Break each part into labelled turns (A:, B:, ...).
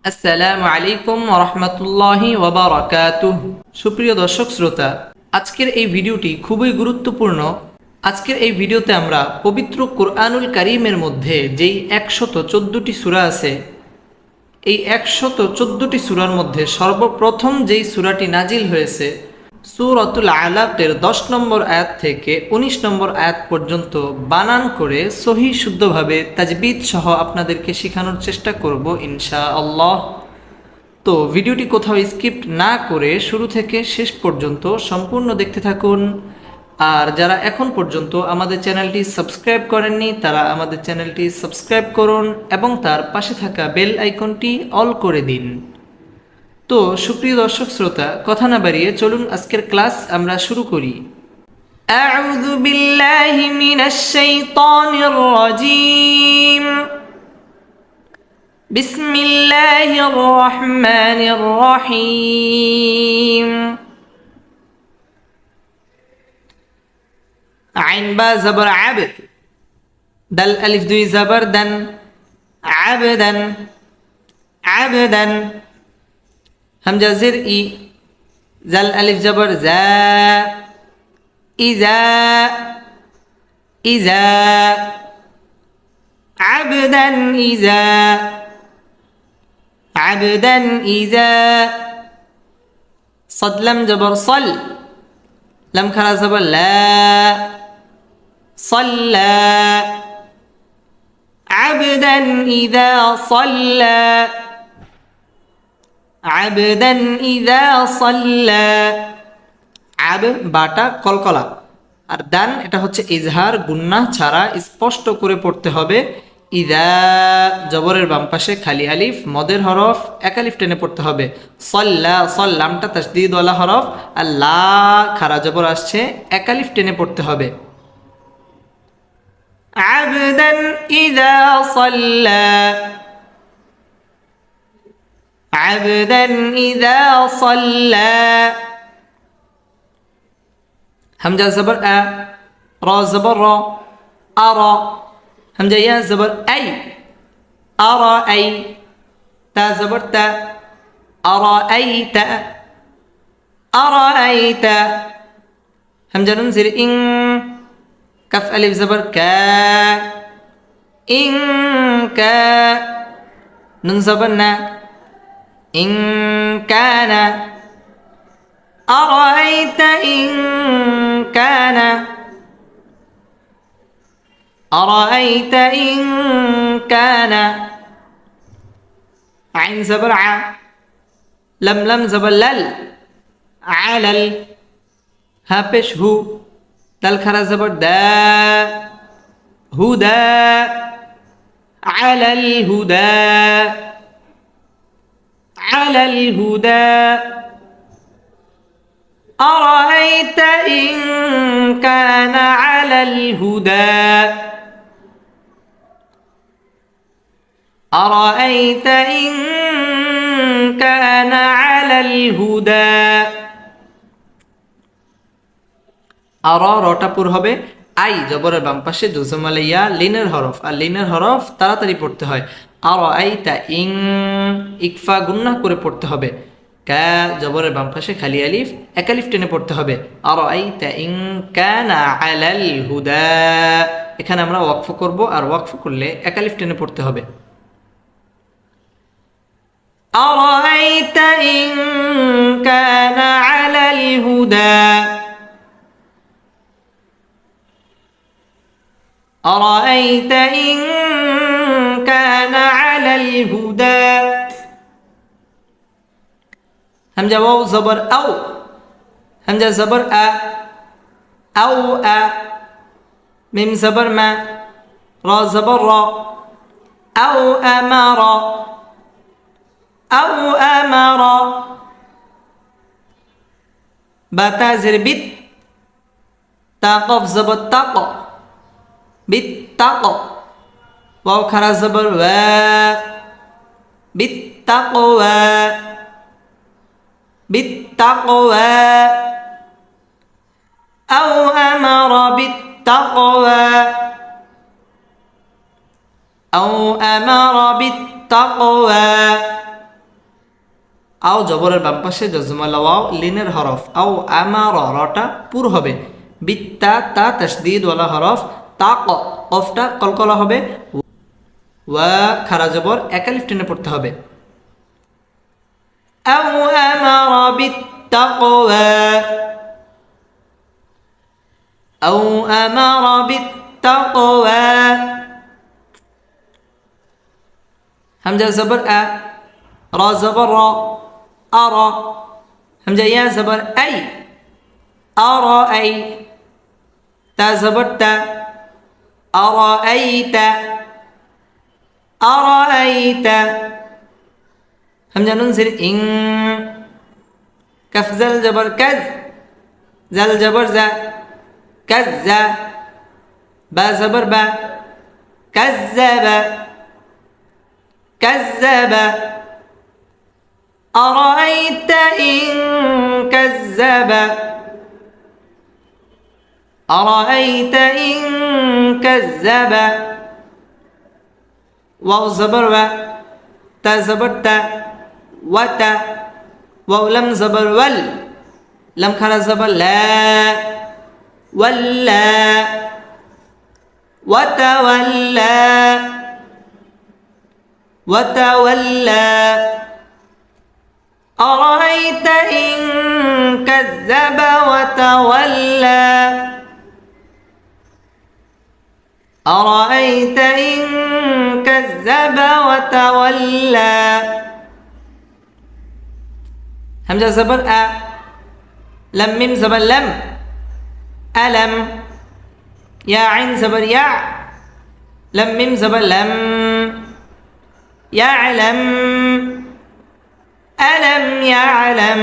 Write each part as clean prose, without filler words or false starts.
A: আসসালামু আলাইকুম ওয়া রাহমাতুল্লাহি ওয়া বারাকাতুহু। সুপ্রিয় দর্শক শ্রোতা, আজকের এই ভিডিওটি খুবই গুরুত্বপূর্ণ। আজকের এই ভিডিওতে আমরা পবিত্র কোরআনুল কারীমের মধ্যে যেই 114টি সূরা আছে, এই 114টি সূরার মধ্যে সর্বপ্রথম যেই সূরাটি নাজিল হয়েছে সূরাতুল আলাকের 10 নম্বর আয়াত থেকে 19 নম্বর আয়াত পর্যন্ত বানান করে সহিহ শুদ্ধভাবে তাজবিদ সহ আপনাদেরকে শেখানোর চেষ্টা করব ইনশাআল্লাহ। তো ভিডিওটি কোথাও স্কিপ না করে শুরু থেকে শেষ পর্যন্ত সম্পূর্ণ দেখতে থাকুন। আর যারা এখন পর্যন্ত আমাদের চ্যানেলটি সাবস্ক্রাইব করেননি তারা আমাদের চ্যানেলটি সাবস্ক্রাইব করুন এবং তার পাশে থাকা বেল আইকনটি অল করে দিন। তো সুপ্রিয় দর্শক শ্রোতা, কথা না বাড়িয়ে চলুন আজকের ক্লাস আমরা শুরু করি। আউযু বিল্লাহি মিনাশ শাইতানির রাজীম। বিসমিল্লাহির রহমানির রহিম। আইন বা জবর আব, দাল আলিফ দুই জবর দান, আবদান আবদান। হামজা জের ই, জাল আলিফ জবর জা, ইজা ইজা। আবদান ইজা আবদান ইজা। صد لم জবর সল, لم খারা জবর লা, صلى عبدا إذا صلى عبدا إذا صلى। আব বাটা কলকলা, আর দান এটা হচ্ছে ইজহার, গুন্নাহ ছাড়া স্পষ্ট করে পড়তে হবে। ইদা জবরের বাম পাশে খালি আলিফ, মদের হরফ, এক আলিফ টেনে পড়তে হবে। সল্লা সল্লামটা তাসদীদ ওয়ালা হরফ, আর লা খারা জবর আসছে, এক আলিফ টেনে পড়তে হবে। عبدا إذا صلى عبدا إذا صلى। همزة زبر أ، را زبر را، أرى. همزة يا زبر أي، أرأي. تا زبر تا، أرأيت أرأيت. همزة نون زر إن، كف ألف زبر كا، إن كا. نون زبر نا، إن كان. أرأيت إن كان أرأيت إن كان. عين زبر ع، لم لم زبر لل، علل. ها پیش هو، دل خرا زبر دا، هدى على الهدى على الهدى. أرأيت إن كان على الهدى أرأيت إن كان على الهدى। আর রটাপুর হবে আই জবরের বাম পাশে জুজমালিয়া লিনের হরফ, আর লিনের হরফ তাড়াতাড়ি পড়তে হয়। আর আইতা ইং, ইকফা গুন্নাহ করে পড়তে হবে। কা জবরের বাম পাশে খালি আলিফ, এক আলিফ টেনে পড়তে হবে। আর আইতা ইং কানা আলাল হুদা। এখানে আমরা ওয়াকফ করব, আর ওয়াকফ করলে এক আলিফ টেনে পড়তে হবে। আর আইতা ইং কানা আলাল হুদা أرأيت إن كان على الهدى. همزة واو زبر أو، همزة زبر أ، أو أ. ميم زبر ما، را زبر را، أو أمر أو أمر. باتا زر بت، تا قف زبر تق، بالتقى. واو خرا زبر وا، بالتقوى بالتقوى. أو أمر بالتقوى أو أمر بالتقوى আও জবরের বাম পাশে জজমাল ওয়াও লিনের হরফ আও আমার রটা পুর হবে বিত্তা তা তাসদীদ ওয়ালা হরফ তা কফটা কলকলা হবে ওয়া খারা জবর একালিফ টেনে পড়তে হবে আও আমারা বিত্তাকওয়া আও আমারা বিত্তাকওয়া হামজা জবর আ রা জবর রা আরা হামজা ইয়া জবর আই আরা আই তা জবর তা আরা আইতা أرأيت همزة نون زير إن كف زل جبر كز زل جبر ز كز با زبر با كذب كذب أرأيت إن كذب أرأيت إن كذب واو زبر و تا زبر تا و تا واو لم زبر ول لم خرا زبر لا ولا وتولى وتولى أرأيت إن كذب وتولى أرأيت إن كذب وتولى همزة زبر أ لم ميم زبر لم ألم يا عين زبر يع لم ميم زبر لم يعلم ألم يعلم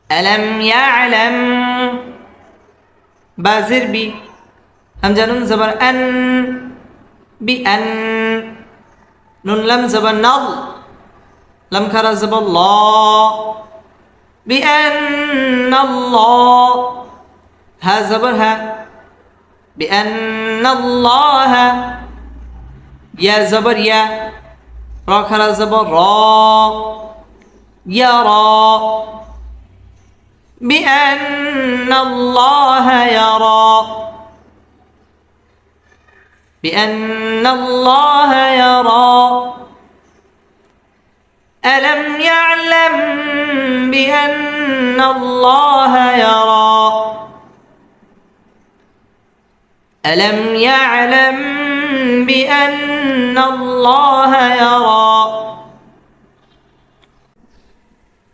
A: ألم يعلم بازر بي همزة نون زبر أن بأن نون لم زبر نض لم كرا زبر الله بأن الله ها زبر ها بأن الله يا زبر يا را كرا زبر را يرى بأن الله يرى بأن الله يرى ألم يعلم بأن الله يرى ألم يعلم بأن الله يرى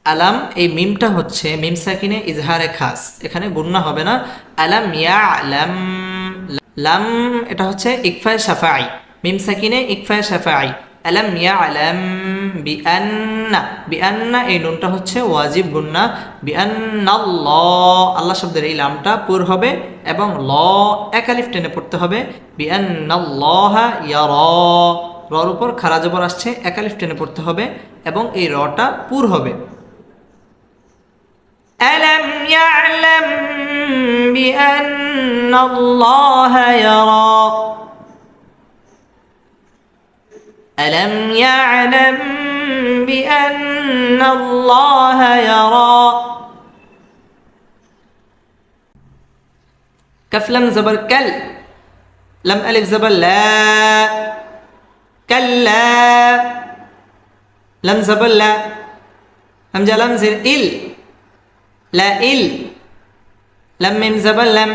A: আলাম এই মিমটা হচ্ছে মিম সাকিনে ইজহারে খাস এখানে গুন্না হবে না আলাম ইয়ালাম লাম এটা হচ্ছে ইকফায়ে শাফাঈ মিম সাকিনে ইকফায়ে শাফাঈ আলাম ইয়ালাম বিআন্না এই নুনটা হচ্ছে ওয়াজিব গুন্না বিআন্নাল্লাহ আল্লাহ শব্দের এই লামটা পুর হবে এবং ল এক আলিফ টেনে পড়তে হবে বিআন্নাল্লাহা ইয়ারা রর উপর খারা জবর আসছে এক আলিফ টেনে পড়তে হবে এবং এই রটা পুর হবে ألم يعلم بأن الله يرى ألم يعلم بأن الله يرى كف لم زبر كل لم ألف زبر لا كلا لم زبر لا همزة لم زر إل لا إل لم ميم زبر لم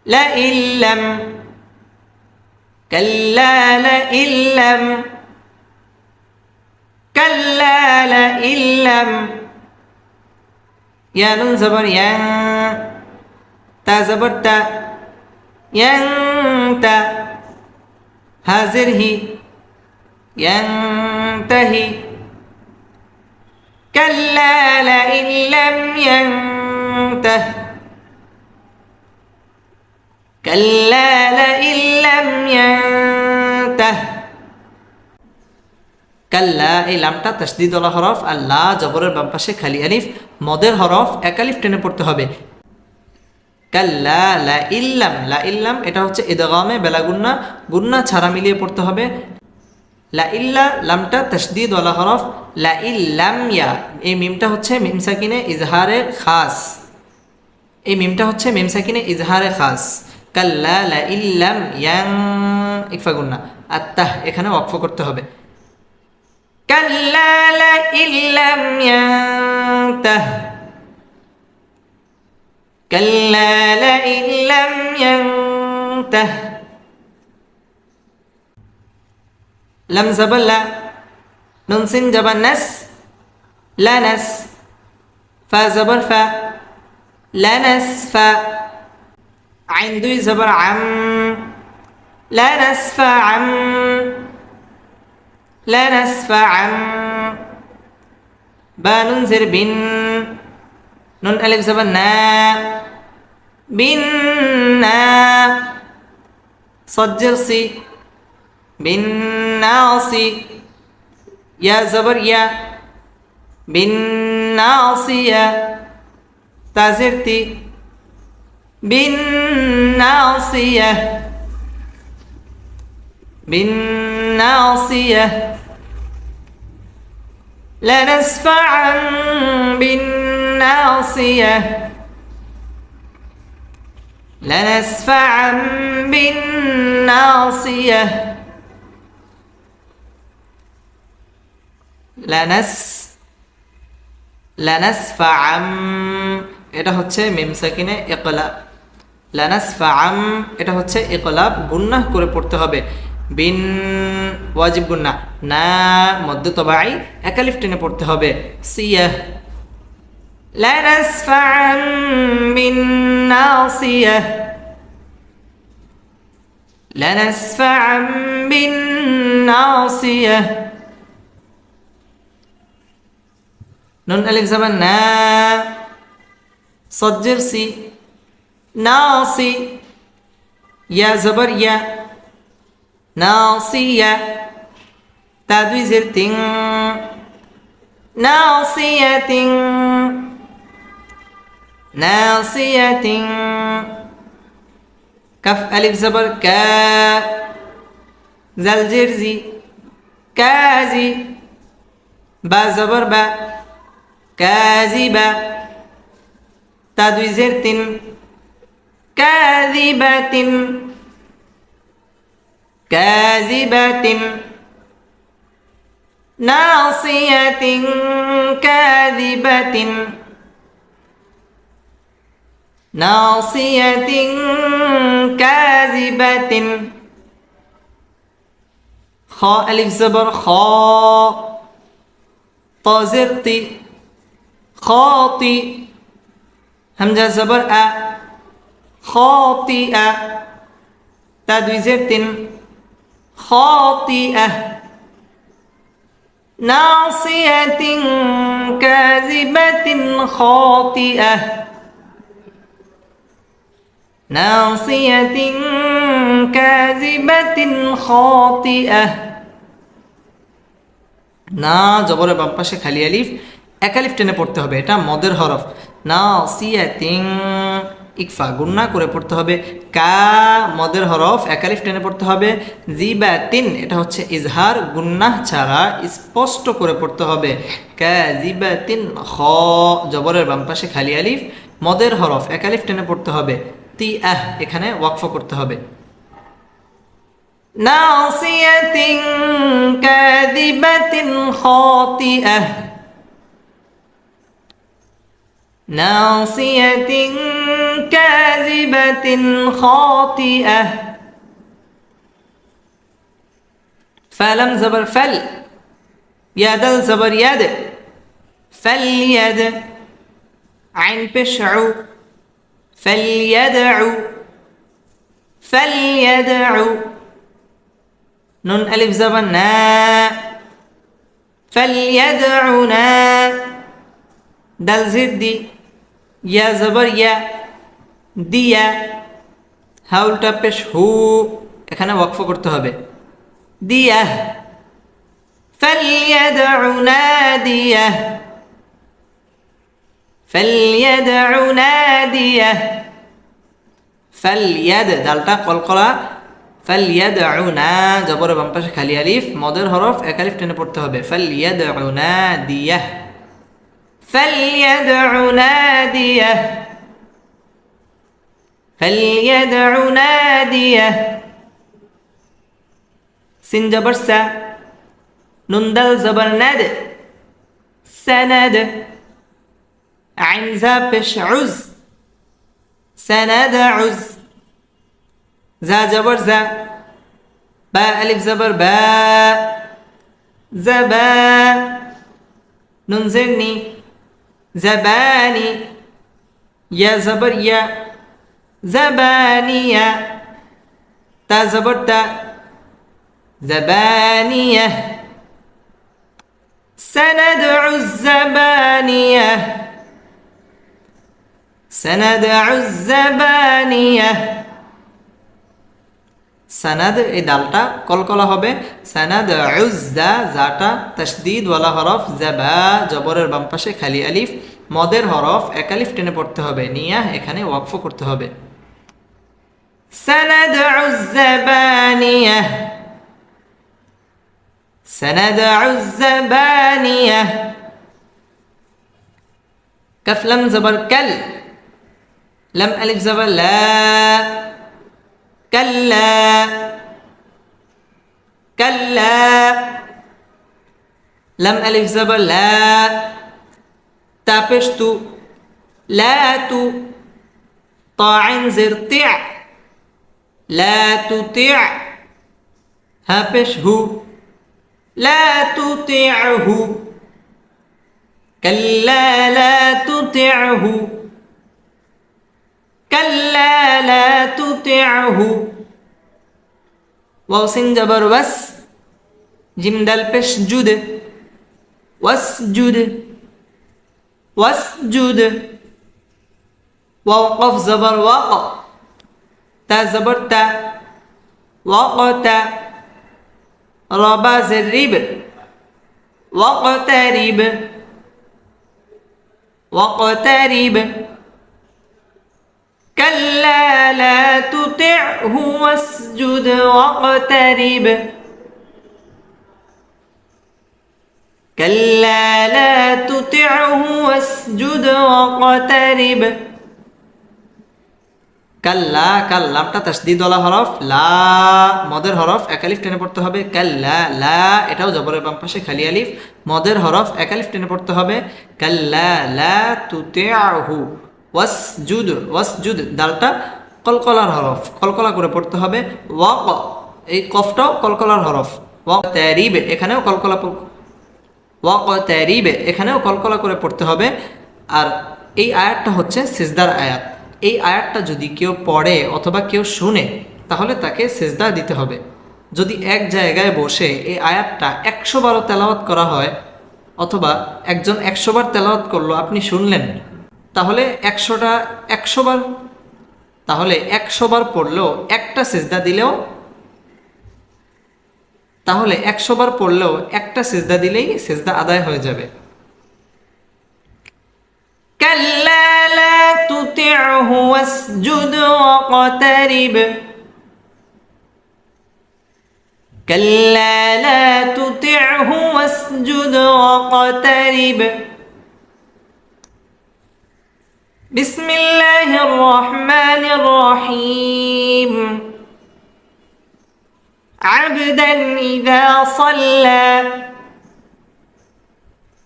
A: لا إلم كلا لئلم كلا لئلم يا نون زبر ين تا زبر تا ينتا هازر هي ينتهي كلا لئن لم ينته كلا لئن لم ينته কাল্লা এই লামটা তাসদীদ ওয়ালা হরফ আর লা জবরের বাম পাশে খালি আলিফ মদের হরফ এক আলিফ টেনে পড়তে হবে কাল্লা লা ইল্লাম এটা হচ্ছে ইদগামে বেলা গুন্না ছাড়া মিলিয়ে পড়তে হবে লা ইল্লা লামটা তাসদীদ ওয়ালা হরফ, লা ইল্লাম ইয়া এই মিমটা হচ্ছে মিম সাকিনে ইজহারে খাস, এই মিমটা হচ্ছে মিম সাকিনে ইজহারে খাস। কাল্লা লা ইল্লাম ইয়াং ইকফা গুন্না, আর তাহ এখানে ওয়াকফ করতে হবে। কাল্লা লা ইল্লাম ইয়ান্তাহ, কাল্লা লা ইল্লাম ইয়ান্তাহ। লাম জাবার লা, নুন সিন জাবার নাস, লানাস, ফা জাবার ফা, লানাসফা, আইন দুই জাবার আম, লানাসফা আম, লানাসফা আম। বা নুন জের বিন, নুন আলিফ জাবার না, বিন না। صاد জের সি, বিন নাসি, ইয়া জাবার ইয়া, বিন নাসিয়া। তা জের তি, বিন নাসিয়া, বিন নাসিয়া। لنسفعا بالناصية، لنسفعا بالناصية، লানাসফাআম এটা হচ্ছে মিম সাকিনে ইকলাব, লানাসফাআম এটা হচ্ছে ইকলাব, গুন্নাহ করে পড়তে হবে। বিন ওয়াজিব গুন্না, না মদ্দে তবাই একালিফ টেনে পড়তে হবে। সিয়াহ, লানাসফাআম বিন নাসিয়াহ, লানাসফাআম বিন নাসিয়াহ। নুন আলিফ জাবার না, صاد জের সি, নাসি, ইয়া জাবার ইয়া, নাসিয়া। তা দুই জের তিন, নাসিয়াতিন, নাসিয়াতিন। কাফ আলিফ জাবার কা, জাল জের জি, কাজি। বা জাবার বা, কাজিবা। তা দুই জের তিন, কাযিবাতিন, কাযিবাতিন। নাসিয়াতিন কাযিবাতিন, নাসিয়াতিন কাযিবাতিন। খ আলিফ জবর খ, ত জের তি, খাতি। হামজা জবর আ, খাতিআ। তা দুই জের তিন, খাতিআহ। নাসিয়াতিন কাযিবাতিন খাতিআহ, নাসিয়াতিন কাযিবাতিন খাতিআহ। না জবরের বাম পাশে খালি আলিফ, একালিফ টেনে পড়তে হবে, এটা মদের হরফ। নাসিয়াতিন ইকফা গুন্না করে পড়তে হবে। কা মদের হরফ, একালিফ টেনে পড়তে হবে। জিবাতিন এটা হচ্ছে ইজহার, গুন্নাহ ছাড়া স্পষ্ট করে পড়তে হবে। কাযিবাতিন খ জবরের বাম পাশে খালি আলিফ, মদের হরফ, একালিফ টেনে পড়তে হবে। তি আহ এখানে ওয়াকফ করতে হবে। নাসিয়াতিন কাযিবাতিন খাতিআহ, নাসিয়াতিন কাযিবাতিন খাতিআহ। ফালাম জবর ফাল, ইয়াদাল জবর ইয়াদ, ফালইয়াদ। আইন পেশ উ, ফালইয়াদউ, ফালইয়াদউ। নুন আলিফ জবর না, ফালইয়াদউনা। দাল জির দি, ইয়া জবর ইয়া, দিয়া। হাউলটা পেশ হু, এখানে ওয়াকফ করতে হবে। দিয়া, ফালইয়াদউ নাদিয়া, ফালইয়াদউ নাদিয়া। ফালইয়াদ দালটা কলকলা, ফালইয়াদউনা জবরের বাম পাশে খালি আলিফ, মদের হরফ এক আলিফ টেনে পড়তে হবে। ফালইয়াদউনা দিয়াহ, ফালইয়াদউনা দিয়াহ, ফালইয়াদউনা দিয়াহ। সিন জবর সা, নুন দাল জবর নাদ, সানাদ। আইন জা পেশ উজ, সানাদউজ। জা জবর জা, বা আলিফ জবর বা, জাবা। নুন জের নি, জাবানি। ইয়া জবর ইয়া, জাবানিয়া। তা জবর তা, জাবানিয়া। سندع الزبانية، سندع الزبانية। সানাদ এই দালটা কলকলা হবে। সানাদ উজ্জা, জাটা তাসদীদ ওয়ালা হরফ, জাবা জবরের বাম পাশে খালি আলিফ, মদের হরফ এক আলিফ টেনে পড়তে হবে। নিয়া এখানে ওয়াকফ করতে হবে। সানাদ উজ্জাবানিয়া, সানাদ উজ্জাবানিয়া। কাফ লাম জবর কাল, লাম আলিফ জবর লা, কাল্লা, কাল্লা। লাম আলিফ জবর লা, তা পেশ তু, লা তু। তা আইন জের তিয়া, লা তুতিয়া। হা পেশ হু, লা তুতিআহু, কাল্লা লা তুতিআহু, কাল্লা লা তুতিআহু। ওয়াও সিন জবর ওয়াস, জিম দাল পেশ জুদ, ওয়াসজুদ, ওয়াসজুদ। ওয়াও কফ জবর ওয়াক, তা জবর তা, ওয়াকতা। রা বা জের রিব, ওয়াকতারিব, ওয়াকতারিব। كلا لا تطعه واسجد واقترب، كلا لا تطعه واسجد واقترب। কাল্লা, কাল্লামটা তাসদীদ ওয়ালা হরফ, লা মদের হরফ এক আলিফ টেনে পড়তে হবে। কাল্লা লা এটাও জবরের বাম পাশে খালি আলিফ, মদের হরফ এক আলিফ টেনে পড়তে হবে। কাল্লা লা তুতিআহু ওয়াসজুদ, ওয়াসজুদ দালটা কলকলার হরফ, কলকলা করে পড়তে হবে। ওয়াক এই কফটাও কলকলার হরফ। ওয়াকতারিব এখানেও কলকলা, ওয়াকতারিব এখানেও কলকলা করে পড়তে হবে। আর এই আয়াতটা হচ্ছে সিজদার আয়াত। এই আয়াতটা যদি কেউ পড়ে অথবা কেউ শুনে তাহলে তাকে সিজদা দিতে হবে। যদি এক জায়গায় বসে এই আয়াতটা 100 বারও তেলাওয়াত করা হয়, অথবা একজন 100 বার তেলাওয়াত করলো, আপনি শুনলেন, তাহলে 100 বার, তাহলে 100 বার পড়লেও একটা সিজদা দিলেও, তাহলে 100 বার পড়লেও একটা সিজদা দিলেই সিজদা আদায় হয়ে যাবে। كلا لا تطعه واسجد واقترب، كلا لا تطعه واسجد واقترب। بسم الله الرحمن الرحيم، عبدا إذا صلى،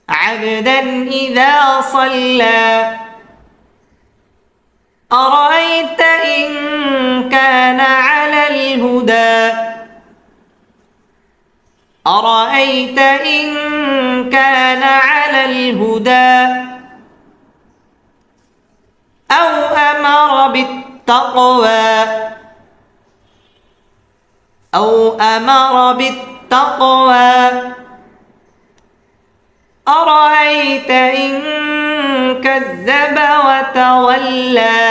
A: عبدا إذا صلى، أرأيت إن كان على الهدى، أرأيت إن كان على الهدى، أو أمر بالتقوى، أو أمر بالتقوى، أرأيت إن كذب وتولى،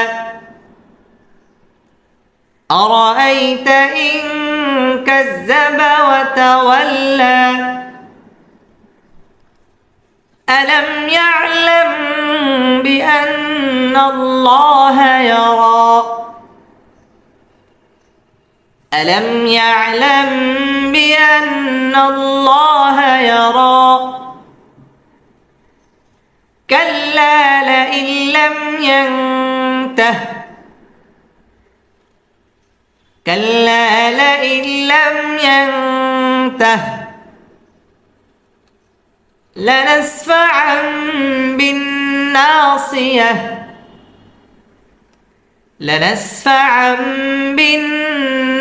A: أرأيت إن كذب وتولى، ألم يعلم بأن الله يرى، ألم يعلم بأن الله يرى كلا لئن لم ينته كلا لئن لم ينته لنسفعا بالناصية لنسفعا بالناصية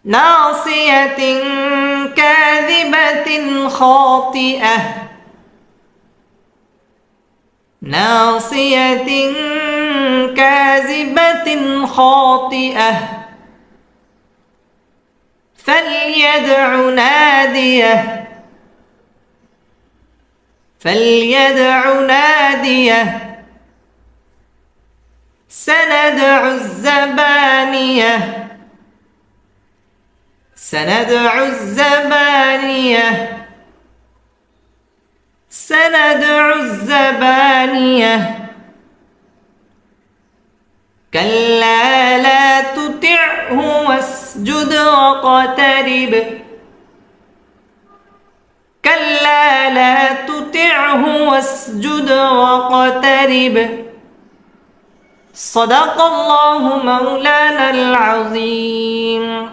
A: ناصية كاذبة خاطئة ناصية كاذبة خاطئة فليدع ناديه فليدع ناديه سندع الزبانية سندع الزبانية سندع الزبانية كلا لا تطعه واسجد واقترب كلا لا تطعه واسجد واقترب صدق الله مولانا العظيم